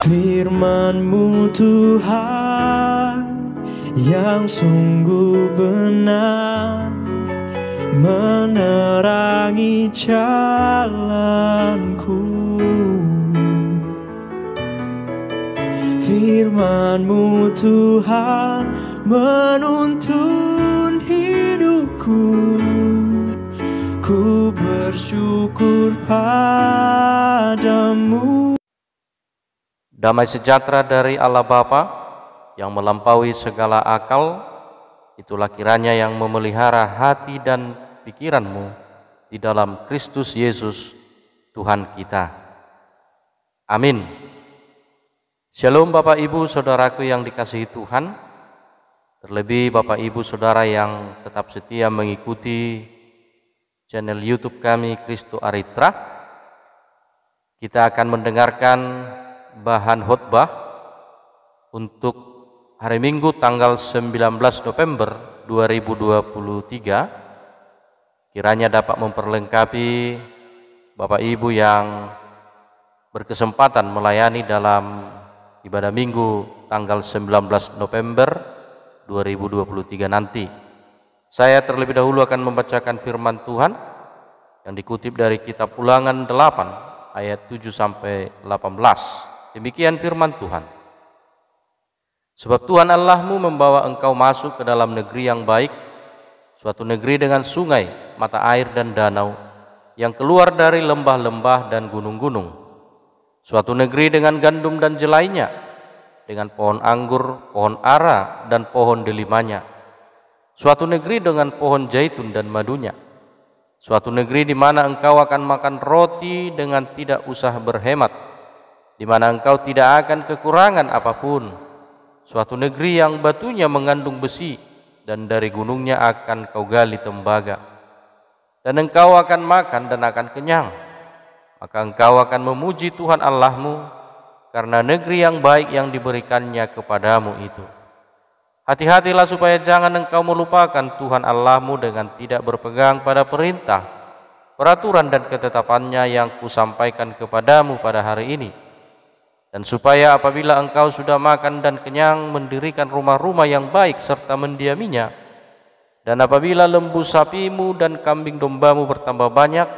Firman-Mu Tuhan yang sungguh benar, menerangi jalanku. Firman-Mu Tuhan menuntun hidupku, ku bersyukur padamu. Damai sejahtera dari Allah Bapa yang melampaui segala akal, itulah kiranya yang memelihara hati dan pikiranmu di dalam Kristus Yesus Tuhan kita. Amin. Shalom Bapak Ibu Saudaraku yang dikasihi Tuhan, terlebih Bapak Ibu Saudara yang tetap setia mengikuti channel YouTube kami Kristo Aritra. Kita akan mendengarkan bahan khotbah untuk hari Minggu tanggal 19 November 2023. Kiranya dapat memperlengkapi Bapak Ibu yang berkesempatan melayani dalam ibadah Minggu tanggal 19 November 2023 nanti. Saya terlebih dahulu akan membacakan firman Tuhan yang dikutip dari kitab Ulangan 8 ayat 7 sampai 18. Demikian firman Tuhan. Sebab Tuhan Allahmu membawa engkau masuk ke dalam negeri yang baik, suatu negeri dengan sungai, mata air dan danau, yang keluar dari lembah-lembah dan gunung-gunung. Suatu negeri dengan gandum dan jelainya, dengan pohon anggur, pohon ara, dan pohon delimanya. Suatu negeri dengan pohon zaitun dan madunya. Suatu negeri di mana engkau akan makan roti dengan tidak usah berhemat, di mana engkau tidak akan kekurangan apapun. Suatu negeri yang batunya mengandung besi, dan dari gunungnya akan kau gali tembaga. Dan engkau akan makan dan akan kenyang. Maka engkau akan memuji Tuhan Allahmu, karena negeri yang baik yang diberikannya kepadamu itu. Hati-hatilah supaya jangan engkau melupakan Tuhan Allahmu dengan tidak berpegang pada perintah, peraturan dan ketetapannya yang kusampaikan kepadamu pada hari ini. Dan supaya apabila engkau sudah makan dan kenyang, mendirikan rumah-rumah yang baik serta mendiaminya. Dan apabila lembu sapimu dan kambing dombamu bertambah banyak,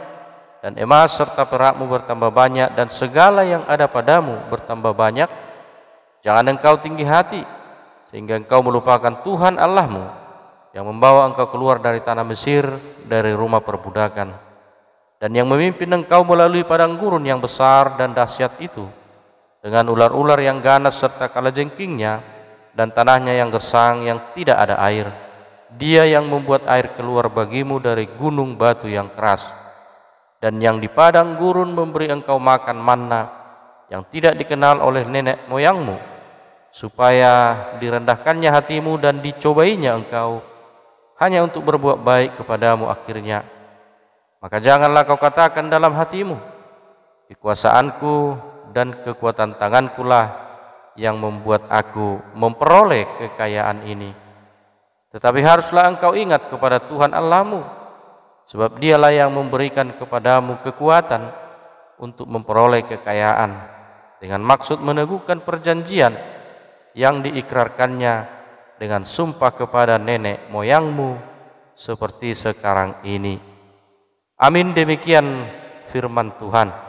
dan emas serta perakmu bertambah banyak, dan segala yang ada padamu bertambah banyak, jangan engkau tinggi hati, sehingga engkau melupakan Tuhan Allahmu, yang membawa engkau keluar dari tanah Mesir, dari rumah perbudakan, dan yang memimpin engkau melalui padang gurun yang besar dan dahsyat itu, dengan ular-ular yang ganas serta kalajengkingnya, dan tanahnya yang gersang yang tidak ada air. Dia yang membuat air keluar bagimu dari gunung batu yang keras, dan yang di padang gurun memberi engkau makan manna yang tidak dikenal oleh nenek moyangmu, supaya direndahkannya hatimu dan dicobainya engkau hanya untuk berbuat baik kepadamu akhirnya. Maka janganlah kau katakan dalam hatimu, kekuasaanku dan kekuatan tanganku lah yang membuat aku memperoleh kekayaan ini. Tetapi haruslah engkau ingat kepada Tuhan Allahmu, sebab dialah yang memberikan kepadamu kekuatan untuk memperoleh kekayaan, dengan maksud meneguhkan perjanjian yang diikrarkannya dengan sumpah kepada nenek moyangmu seperti sekarang ini. Amin. Demikian firman Tuhan.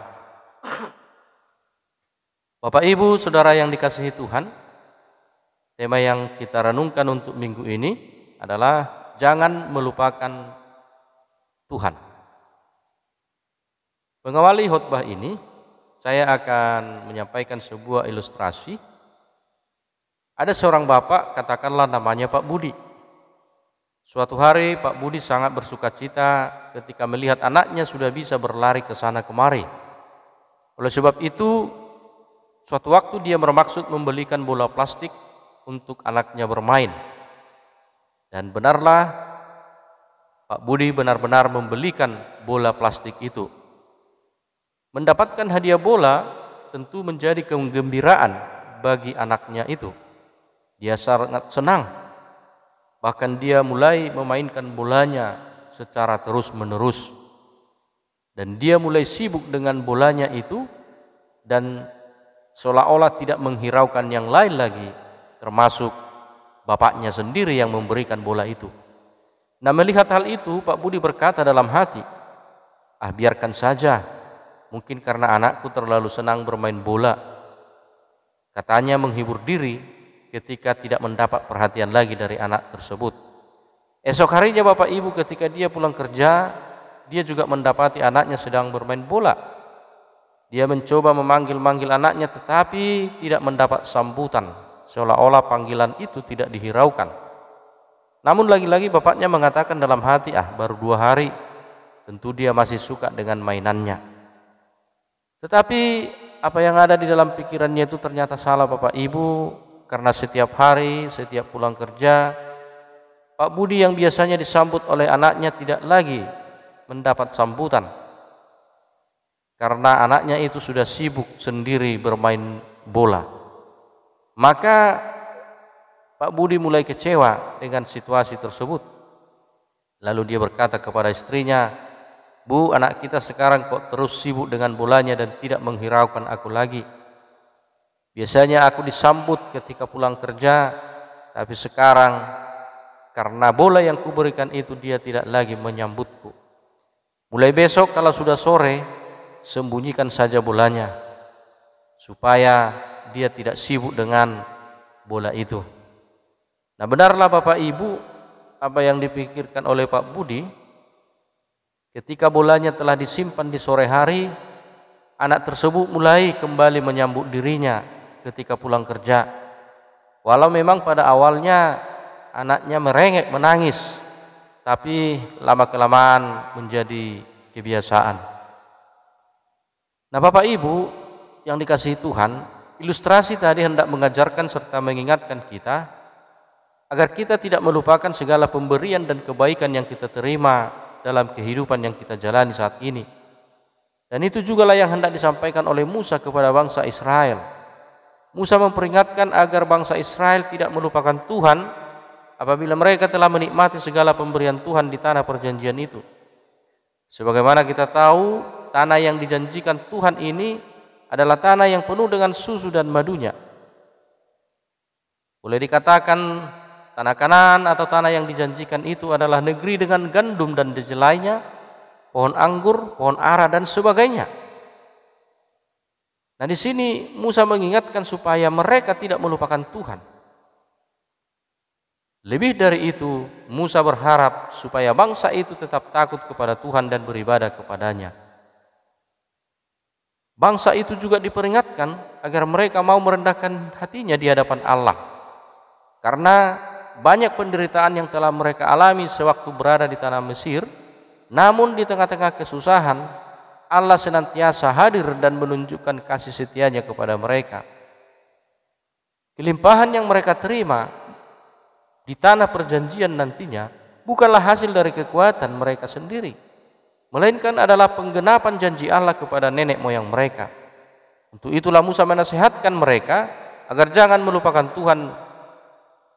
Bapak Ibu Saudara yang dikasihi Tuhan, tema yang kita renungkan untuk minggu ini adalah jangan melupakan Tuhan. Mengawali khotbah ini, saya akan menyampaikan sebuah ilustrasi. Ada seorang bapak, katakanlah namanya Pak Budi. Suatu hari Pak Budi sangat bersukacita ketika melihat anaknya sudah bisa berlari ke sana kemari. Oleh sebab itu, suatu waktu dia bermaksud membelikan bola plastik untuk anaknya bermain. Dan benarlah Pak Budi benar-benar membelikan bola plastik itu. Mendapatkan hadiah bola tentu menjadi kegembiraan bagi anaknya itu. Dia sangat senang. Bahkan dia mulai memainkan bolanya secara terus-menerus. Dan dia mulai sibuk dengan bolanya itu, dan seolah-olah tidak menghiraukan yang lain lagi, termasuk bapaknya sendiri yang memberikan bola itu. Nah, melihat hal itu, Pak Budi berkata dalam hati, biarkan saja, mungkin karena anakku terlalu senang bermain bola. Katanya menghibur diri ketika tidak mendapat perhatian lagi dari anak tersebut. Esok harinya Bapak Ibu ketika dia pulang kerja, dia juga mendapati anaknya sedang bermain bola. Dia mencoba memanggil-manggil anaknya tetapi tidak mendapat sambutan, seolah-olah panggilan itu tidak dihiraukan. Namun lagi-lagi bapaknya mengatakan dalam hati, baru 2 hari, tentu dia masih suka dengan mainannya. Tetapi apa yang ada di dalam pikirannya itu ternyata salah Bapak Ibu, karena setiap hari, setiap pulang kerja, Pak Budi yang biasanya disambut oleh anaknya tidak lagi mendapat sambutan. Karena anaknya itu sudah sibuk sendiri bermain bola. Maka Pak Budi mulai kecewa dengan situasi tersebut. Lalu dia berkata kepada istrinya, "Bu, anak kita sekarang kok terus sibuk dengan bolanya dan tidak menghiraukan aku lagi. Biasanya aku disambut ketika pulang kerja, tapi sekarang karena bola yang kuberikan itu dia tidak lagi menyambutku. Mulai besok kalau sudah sore, sembunyikan saja bolanya supaya dia tidak sibuk dengan bola itu." Nah, benarlah Bapak Ibu apa yang dipikirkan oleh Pak Budi. Ketika bolanya telah disimpan di sore hari, anak tersebut mulai kembali menyambut dirinya ketika pulang kerja. Walau memang pada awalnya anaknya merengek menangis, tapi lama-kelamaan menjadi kebiasaan. Nah, Bapak Ibu yang dikasihi Tuhan, ilustrasi tadi hendak mengajarkan serta mengingatkan kita agar kita tidak melupakan segala pemberian dan kebaikan yang kita terima dalam kehidupan yang kita jalani saat ini. Dan itu jugalah yang hendak disampaikan oleh Musa kepada bangsa Israel. Musa memperingatkan agar bangsa Israel tidak melupakan Tuhan apabila mereka telah menikmati segala pemberian Tuhan di tanah perjanjian itu. Sebagaimana kita tahu, tanah yang dijanjikan Tuhan ini adalah tanah yang penuh dengan susu dan madunya. Boleh dikatakan tanah Kanaan atau tanah yang dijanjikan itu adalah negeri dengan gandum dan dejelainya, pohon anggur, pohon ara dan sebagainya. Nah, di sini Musa mengingatkan supaya mereka tidak melupakan Tuhan. Lebih dari itu, Musa berharap supaya bangsa itu tetap takut kepada Tuhan dan beribadah kepadanya. Bangsa itu juga diperingatkan agar mereka mau merendahkan hatinya di hadapan Allah. Karena banyak penderitaan yang telah mereka alami sewaktu berada di tanah Mesir, namun di tengah-tengah kesusahan, Allah senantiasa hadir dan menunjukkan kasih setia-Nya kepada mereka. Kelimpahan yang mereka terima di tanah perjanjian nantinya bukanlah hasil dari kekuatan mereka sendiri, melainkan adalah penggenapan janji Allah kepada nenek moyang mereka. Untuk itulah Musa menasihatkan mereka agar jangan melupakan Tuhan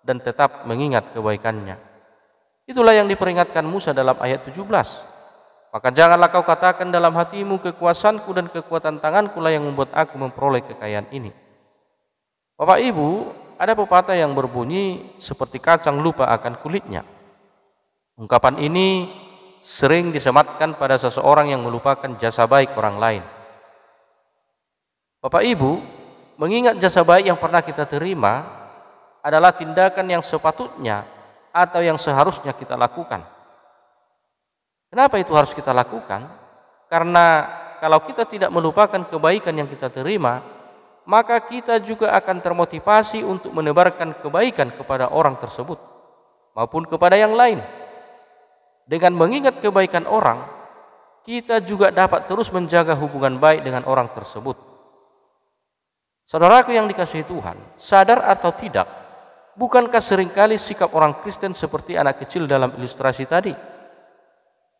dan tetap mengingat kebaikan-Nya. Itulah yang diperingatkan Musa dalam ayat 17. Maka janganlah kau katakan dalam hatimu, kekuasaanku dan kekuatan tanganku lah yang membuat aku memperoleh kekayaan ini. Bapak Ibu, ada pepatah yang berbunyi seperti kacang lupa akan kulitnya. Ungkapan ini sering disematkan pada seseorang yang melupakan jasa baik orang lain. Bapak Ibu, mengingat jasa baik yang pernah kita terima adalah tindakan yang sepatutnya atau yang seharusnya kita lakukan. Kenapa itu harus kita lakukan? Karena kalau kita tidak melupakan kebaikan yang kita terima, maka kita juga akan termotivasi untuk menebarkan kebaikan kepada orang tersebut maupun kepada yang lain. Dengan mengingat kebaikan orang, kita juga dapat terus menjaga hubungan baik dengan orang tersebut. Saudaraku yang dikasihi Tuhan, sadar atau tidak, bukankah seringkali sikap orang Kristen seperti anak kecil dalam ilustrasi tadi?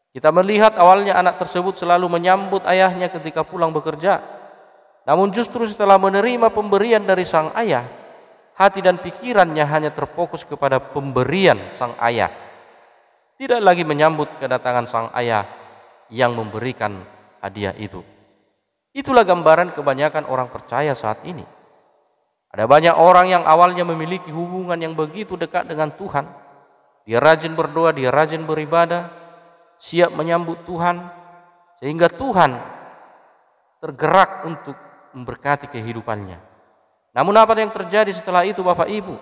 Kita melihat awalnya anak tersebut selalu menyambut ayahnya ketika pulang bekerja. Namun justru setelah menerima pemberian dari sang ayah, hati dan pikirannya hanya terfokus kepada pemberian sang ayah. Tidak lagi menyambut kedatangan sang ayah yang memberikan hadiah itu. Itulah gambaran kebanyakan orang percaya saat ini. Ada banyak orang yang awalnya memiliki hubungan yang begitu dekat dengan Tuhan. Dia rajin berdoa, dia rajin beribadah, siap menyambut Tuhan, sehingga Tuhan tergerak untuk memberkati kehidupannya. Namun apa yang terjadi setelah itu Bapak Ibu?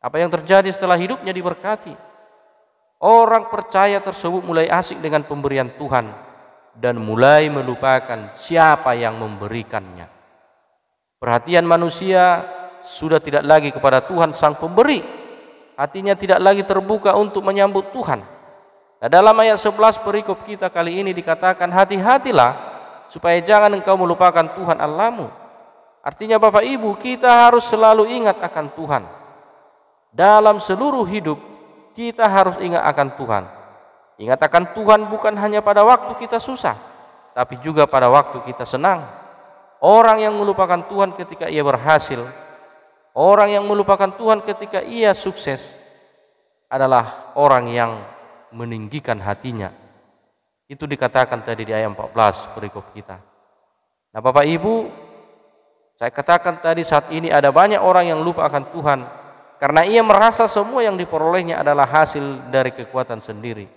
Apa yang terjadi setelah hidupnya diberkati? Orang percaya tersebut mulai asik dengan pemberian Tuhan dan mulai melupakan siapa yang memberikannya. Perhatian manusia sudah tidak lagi kepada Tuhan Sang Pemberi. Hatinya tidak lagi terbuka untuk menyambut Tuhan. Nah, dalam ayat 11 perikop kita kali ini dikatakan, hati-hatilah supaya jangan engkau melupakan Tuhan Allahmu. Artinya Bapak Ibu, kita harus selalu ingat akan Tuhan. Dalam seluruh hidup kita harus ingat akan Tuhan. Ingat akan Tuhan bukan hanya pada waktu kita susah, tapi juga pada waktu kita senang. Orang yang melupakan Tuhan ketika ia berhasil, orang yang melupakan Tuhan ketika ia sukses adalah orang yang meninggikan hatinya. Itu dikatakan tadi di ayat 14 perikop kita. Nah Bapak Ibu, saya katakan tadi saat ini ada banyak orang yang lupa akan Tuhan karena ia merasa semua yang diperolehnya adalah hasil dari kekuatan sendiri.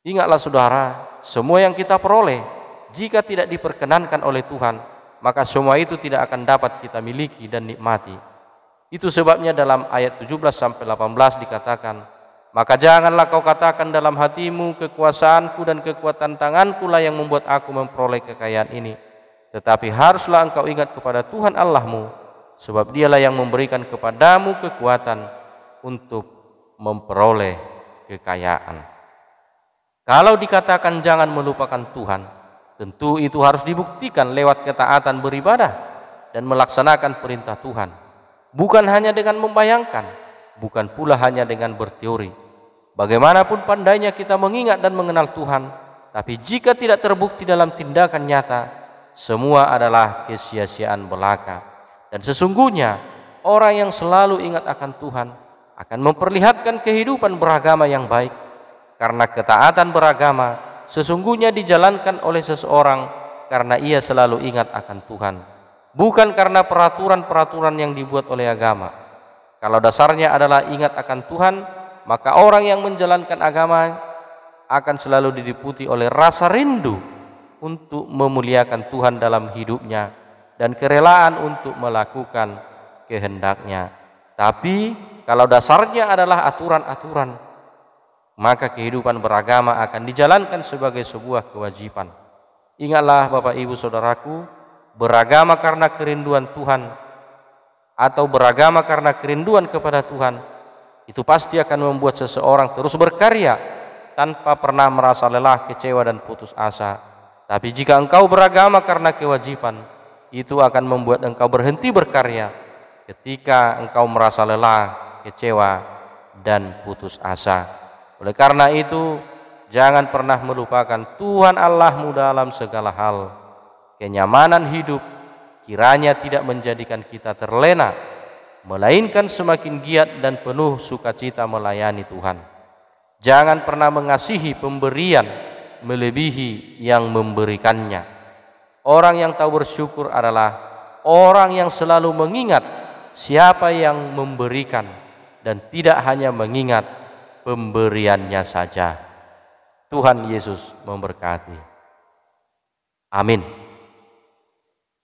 Ingatlah saudara, semua yang kita peroleh jika tidak diperkenankan oleh Tuhan, maka semua itu tidak akan dapat kita miliki dan nikmati. Itu sebabnya dalam ayat 17-18 dikatakan, maka janganlah kau katakan dalam hatimu, kekuasaanku dan kekuatan tanganku lah yang membuat aku memperoleh kekayaan ini. Tetapi haruslah engkau ingat kepada Tuhan Allahmu, sebab dialah yang memberikan kepadamu kekuatan untuk memperoleh kekayaan. Kalau dikatakan jangan melupakan Tuhan, tentu itu harus dibuktikan lewat ketaatan beribadah dan melaksanakan perintah Tuhan. Bukan hanya dengan membayangkan, bukan pula hanya dengan berteori. Bagaimanapun pandainya kita mengingat dan mengenal Tuhan, tapi jika tidak terbukti dalam tindakan nyata, semua adalah kesia-siaan belaka. Dan sesungguhnya orang yang selalu ingat akan Tuhan akan memperlihatkan kehidupan beragama yang baik, karena ketaatan beragama sesungguhnya dijalankan oleh seseorang karena ia selalu ingat akan Tuhan, bukan karena peraturan-peraturan yang dibuat oleh agama. Kalau dasarnya adalah ingat akan Tuhan, maka orang yang menjalankan agama akan selalu diliputi oleh rasa rindu untuk memuliakan Tuhan dalam hidupnya dan kerelaan untuk melakukan kehendaknya. Tapi kalau dasarnya adalah aturan-aturan, maka kehidupan beragama akan dijalankan sebagai sebuah kewajiban. Ingatlah Bapak Ibu Saudaraku, beragama karena kerinduan Tuhan atau beragama karena kerinduan kepada Tuhan, itu pasti akan membuat seseorang terus berkarya tanpa pernah merasa lelah, kecewa dan putus asa. Tapi jika engkau beragama karena kewajiban, itu akan membuat engkau berhenti berkarya ketika engkau merasa lelah, kecewa dan putus asa. Oleh karena itu, jangan pernah melupakan Tuhan Allahmu dalam segala hal. Kenyamanan hidup kiranya tidak menjadikan kita terlena, melainkan semakin giat dan penuh sukacita melayani Tuhan. Jangan pernah mengasihi pemberian melebihi yang memberikannya. Orang yang tahu bersyukur adalah orang yang selalu mengingat siapa yang memberikan dan tidak hanya mengingat pemberiannya saja. Tuhan Yesus memberkati. Amin.